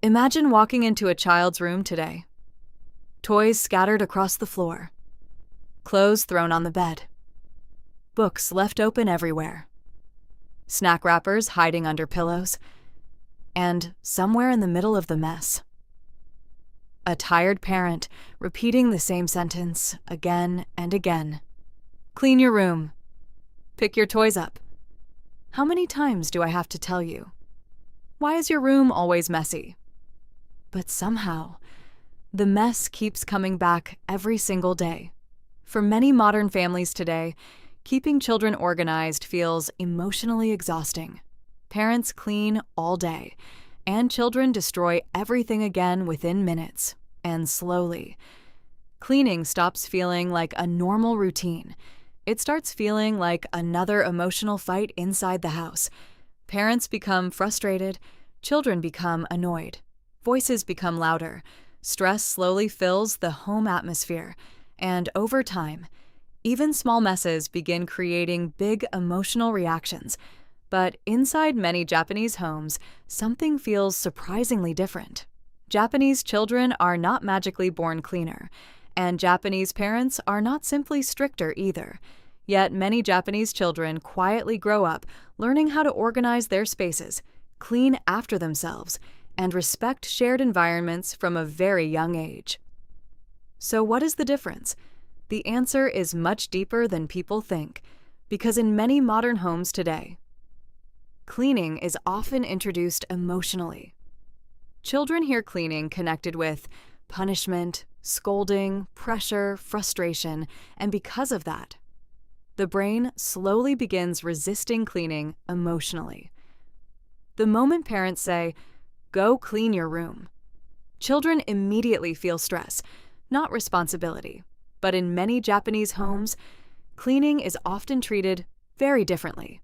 Imagine walking into a child's room today. Toys scattered across the floor, clothes thrown on the bed, books left open everywhere, snack wrappers hiding under pillows, and somewhere in the middle of the mess, a tired parent repeating the same sentence again and again. Clean your room. Pick your toys up. How many times do I have to tell you? Why is your room always messy? But somehow, the mess keeps coming back every single day. For many modern families today, keeping children organized feels emotionally exhausting. Parents clean all day, and children destroy everything again within minutes, and slowly. Cleaning stops feeling like a normal routine. It starts feeling like another emotional fight inside the house. Parents become frustrated, children become annoyed. Voices become louder, stress slowly fills the home atmosphere, and over time, even small messes begin creating big emotional reactions. But inside many Japanese homes, something feels surprisingly different. Japanese children are not magically born cleaner, and Japanese parents are not simply stricter either. Yet many Japanese children quietly grow up learning how to organize their spaces, clean after themselves, and respect shared environments from a very young age. So what is the difference? The answer is much deeper than people think, because in many modern homes today, cleaning is often introduced emotionally. Children hear cleaning connected with punishment, scolding, pressure, frustration, and because of that, the brain slowly begins resisting cleaning emotionally. The moment parents say, "Go clean your room," children immediately feel stress, not responsibility. But in many Japanese homes, cleaning is often treated very differently.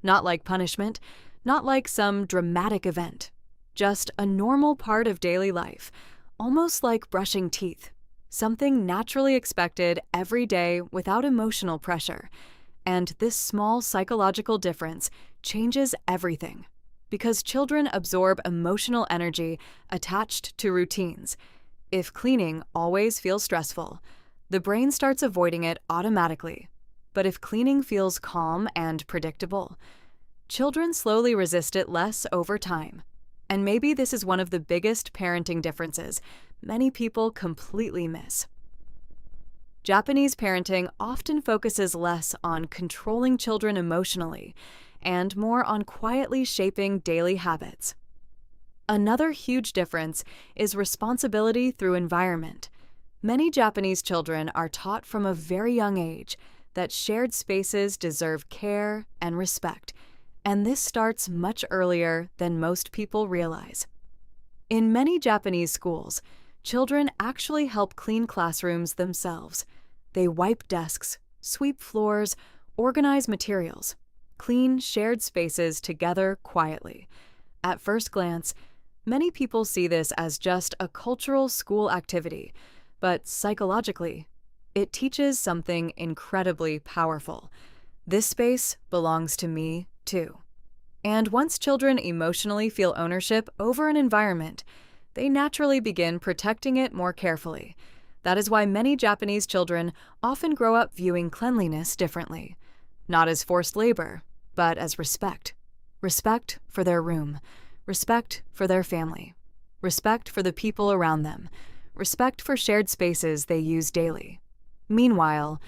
Not like punishment, not like some dramatic event, just a normal part of daily life, almost like brushing teeth, something naturally expected every day without emotional pressure. And this small psychological difference changes everything, because children absorb emotional energy attached to routines. If cleaning always feels stressful, the brain starts avoiding it automatically. But if cleaning feels calm and predictable, children slowly resist it less over time. And maybe this is one of the biggest parenting differences many people completely miss. Japanese parenting often focuses less on controlling children emotionally and more on quietly shaping daily habits. Another huge difference is responsibility through environment. Many Japanese children are taught from a very young age that shared spaces deserve care and respect, and this starts much earlier than most people realize. In many Japanese schools, children actually help clean classrooms themselves. They wipe desks, sweep floors, organize materials, clean shared spaces together quietly. At first glance, many people see this as just a cultural school activity, but psychologically, it teaches something incredibly powerful. This space belongs to me, too. And once children emotionally feel ownership over an environment, they naturally begin protecting it more carefully. That is why many Japanese children often grow up viewing cleanliness differently, not as forced labor, but as respect. Respect for their room, respect for their family, respect for the people around them, respect for shared spaces they use daily. Meanwhile,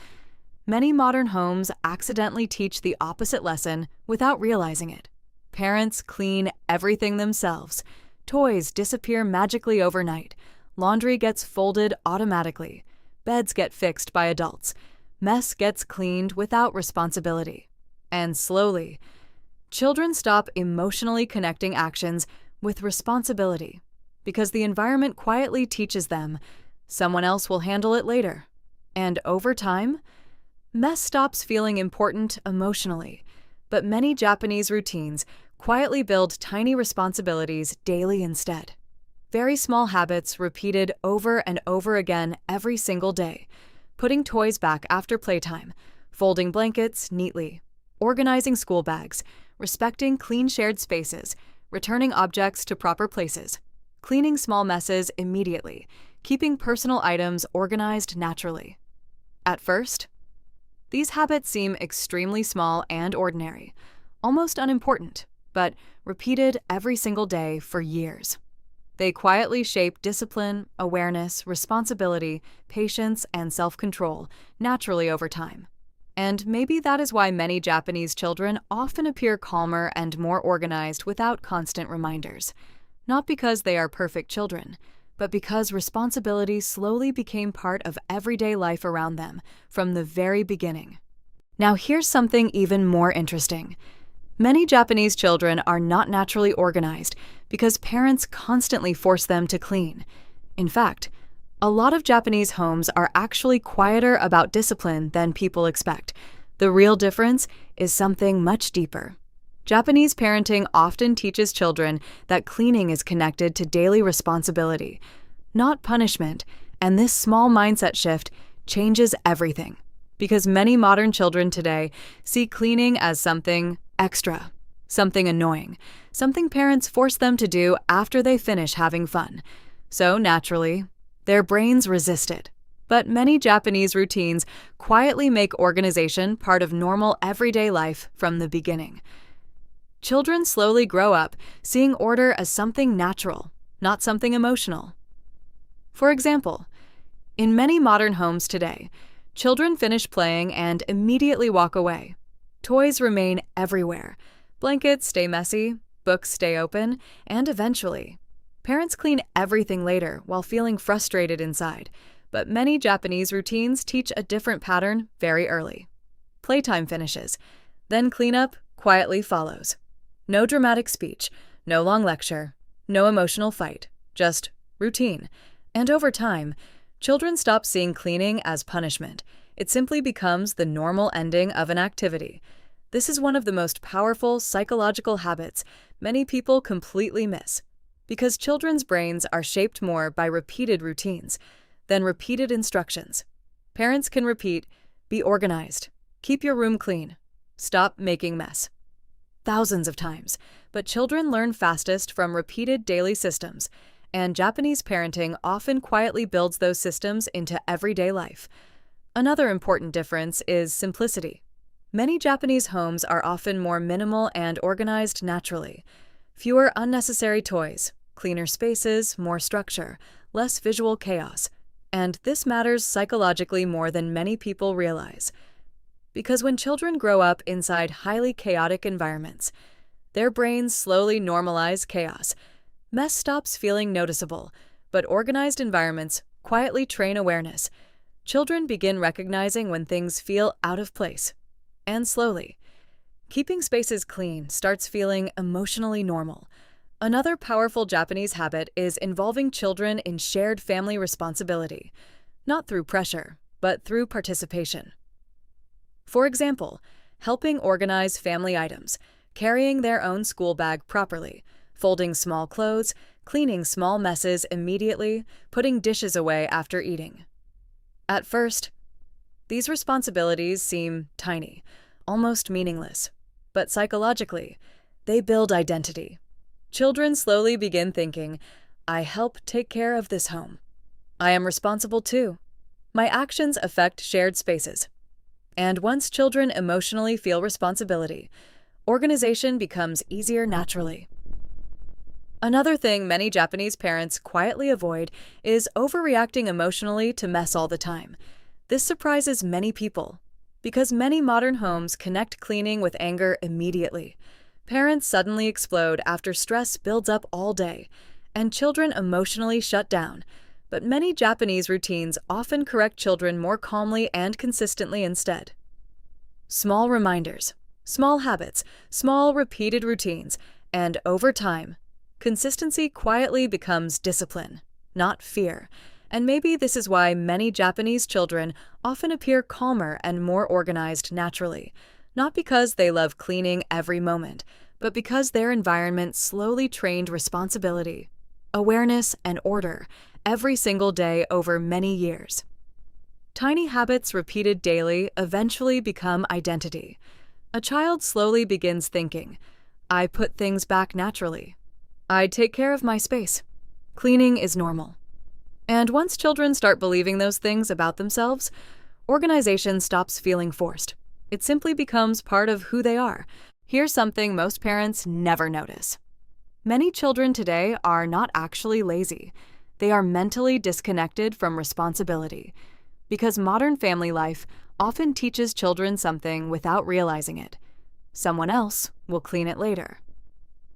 many modern homes accidentally teach the opposite lesson without realizing it. Parents clean everything themselves. Toys disappear magically overnight. Laundry gets folded automatically. Beds get fixed by adults. Mess gets cleaned without responsibility. And slowly, children stop emotionally connecting actions with responsibility because the environment quietly teaches them someone else will handle it later. And over time, mess stops feeling important emotionally, but many Japanese routines quietly build tiny responsibilities daily instead. Very small habits repeated over and over again every single day. Putting toys back after playtime, folding blankets neatly, organizing school bags, respecting clean shared spaces, returning objects to proper places. cleaning small messes immediately, keeping personal items organized naturally. At first, these habits seem extremely small and ordinary, almost unimportant, but repeated every single day for years. They quietly shape discipline, awareness, responsibility, patience, and self-control naturally over time. And maybe that is why many Japanese children often appear calmer and more organized without constant reminders. Not because they are perfect children, but because responsibility slowly became part of everyday life around them from the very beginning. Now here's something even more interesting. Many Japanese children are not naturally organized because parents constantly force them to clean. In fact, a lot of Japanese homes are actually quieter about discipline than people expect. The real difference is something much deeper. Japanese parenting often teaches children that cleaning is connected to daily responsibility, not punishment, and this small mindset shift changes everything. Because many modern children today see cleaning as something extra, something annoying, something parents force them to do after they finish having fun. So naturally, their brains resist it. But many Japanese routines quietly make organization part of normal everyday life from the beginning. Children slowly grow up seeing order as something natural, not something emotional. For example, in many modern homes today, children finish playing and immediately walk away. Toys remain everywhere. Blankets stay messy, books stay open, and eventually, parents clean everything later while feeling frustrated inside. But many Japanese routines teach a different pattern very early. Playtime finishes, then cleanup quietly follows. No dramatic speech, no long lecture, no emotional fight, just routine. And over time, children stop seeing cleaning as punishment. It simply becomes the normal ending of an activity. This is one of the most powerful psychological habits many people completely miss, because children's brains are shaped more by repeated routines than repeated instructions. Parents can repeat, "Be organized, keep your room clean, stop making mess," thousands of times, but children learn fastest from repeated daily systems, and Japanese parenting often quietly builds those systems into everyday life. Another important difference is simplicity. Many Japanese homes are often more minimal and organized naturally. Fewer unnecessary toys, cleaner spaces, more structure, less visual chaos. And this matters psychologically more than many people realize. Because when children grow up inside highly chaotic environments, their brains slowly normalize chaos. Mess stops feeling noticeable, but organized environments quietly train awareness. Children begin recognizing when things feel out of place. And slowly, keeping spaces clean starts feeling emotionally normal. Another powerful Japanese habit is involving children in shared family responsibility, not through pressure, but through participation. For example, helping organize family items, carrying their own school bag properly, folding small clothes, cleaning small messes immediately, putting dishes away after eating. At first, these responsibilities seem tiny, almost meaningless, but psychologically, they build identity. Children slowly begin thinking, "I help take care of this home. I am responsible too. My actions affect shared spaces." And once children emotionally feel responsibility, organization becomes easier naturally. Another thing many Japanese parents quietly avoid is overreacting emotionally to mess all the time. This surprises many people, because many modern homes connect cleaning with anger immediately. Parents suddenly explode after stress builds up all day, and children emotionally shut down. But many Japanese routines often correct children more calmly and consistently instead. Small reminders, small habits, small repeated routines, and over time, consistency quietly becomes discipline, not fear. And maybe this is why many Japanese children often appear calmer and more organized naturally, not because they love cleaning every moment, but because their environment slowly trained responsibility, awareness, and order every single day over many years. Tiny habits repeated daily eventually become identity. A child slowly begins thinking, "I put things back naturally. I take care of my space." Cleaning is normal. And once children start believing those things about themselves, organization stops feeling forced. It simply becomes part of who they are. Here's something most parents never notice. Many children today are not actually lazy. They are mentally disconnected from responsibility, because modern family life often teaches children something without realizing it. Someone else will clean it later.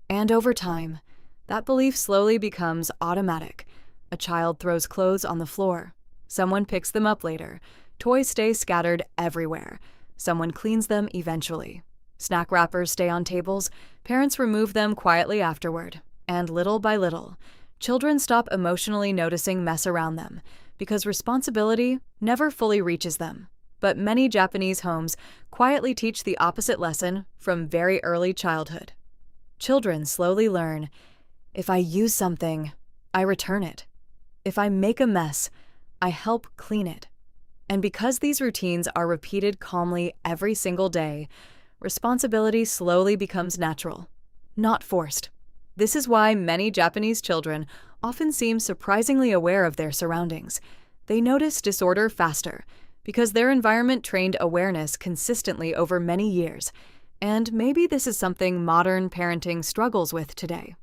And over time, that belief slowly becomes automatic. A child throws clothes on the floor. Someone picks them up later. Toys stay scattered everywhere. Someone cleans them eventually. Snack wrappers stay on tables. Parents remove them quietly afterward. And little by little, children stop emotionally noticing mess around them because responsibility never fully reaches them. But many Japanese homes quietly teach the opposite lesson from very early childhood. Children slowly learn, if I use something, I return it. If I make a mess, I help clean it. And because these routines are repeated calmly every single day, responsibility slowly becomes natural, not forced. This is why many Japanese children often seem surprisingly aware of their surroundings. They notice disorder faster because their environment trained awareness consistently over many years. And maybe this is something modern parenting struggles with today.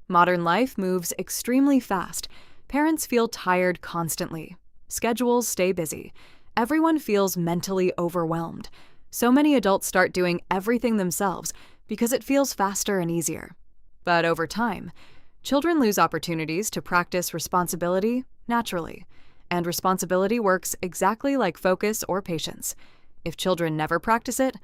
Modern life moves extremely fast. Parents feel tired constantly. Schedules stay busy. Everyone feels mentally overwhelmed. So many adults start doing everything themselves because it feels faster and easier. But over time, children lose opportunities to practice responsibility naturally. And responsibility works exactly like focus or patience. If children never practice it,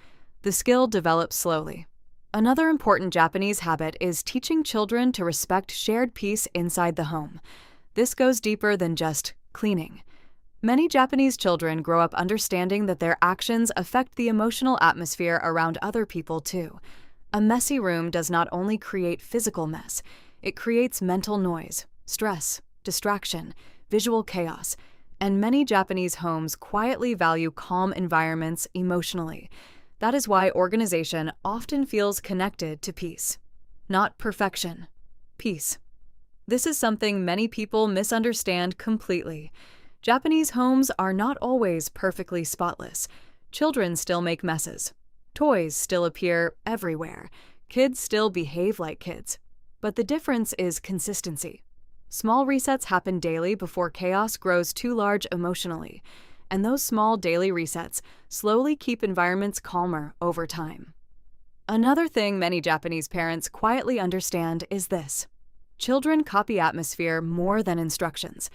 the skill develops slowly. Another important Japanese habit is teaching children to respect shared peace inside the home. This goes deeper than just cleaning. Many Japanese children grow up understanding that their actions affect the emotional atmosphere around other people too. A messy room does not only create physical mess, it creates mental noise, stress, distraction, visual chaos, and many Japanese homes quietly value calm environments emotionally. That is why organization often feels connected to peace. Not perfection, peace. This is something many people misunderstand completely. Japanese homes are not always perfectly spotless. Children still make messes. Toys still appear everywhere. Kids still behave like kids. But the difference is consistency. Small resets happen daily before chaos grows too large emotionally. And those small daily resets slowly keep environments calmer over time. Another thing many Japanese parents quietly understand is this. Children copy atmosphere more than instructions.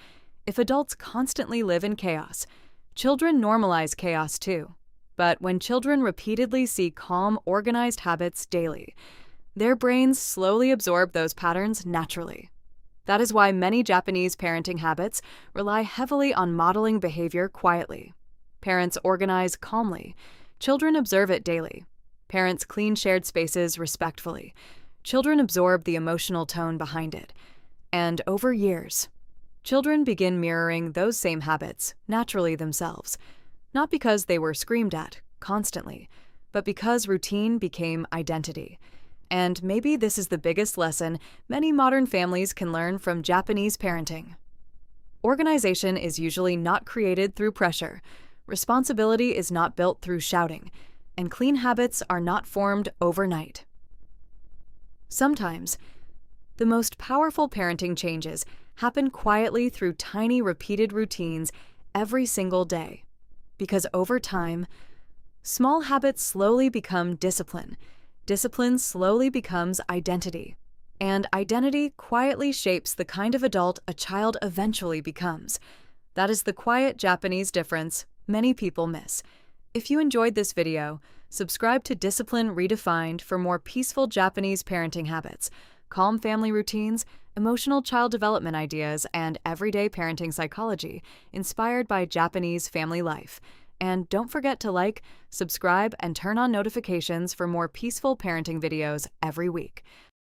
If adults constantly live in chaos, children normalize chaos too. But when children repeatedly see calm, organized habits daily, their brains slowly absorb those patterns naturally. That is why many Japanese parenting habits rely heavily on modeling behavior quietly. Parents organize calmly. Children observe it daily. Parents clean shared spaces respectfully. Children absorb the emotional tone behind it. And over years, children begin mirroring those same habits naturally themselves, not because they were screamed at constantly, but because routine became identity. And maybe this is the biggest lesson many modern families can learn from Japanese parenting. Organization is usually not created through pressure, responsibility is not built through shouting, and clean habits are not formed overnight. Sometimes, the most powerful parenting changes happen quietly through tiny repeated routines every single day. Because over time, small habits slowly become discipline. Discipline slowly becomes identity. And identity quietly shapes the kind of adult a child eventually becomes. That is the quiet Japanese difference many people miss. If you enjoyed this video, subscribe to Discipline Redefined for more peaceful Japanese parenting habits, calm family routines, emotional child development ideas, and everyday parenting psychology inspired by Japanese family life. And don't forget to like, subscribe, and turn on notifications for more peaceful parenting videos every week.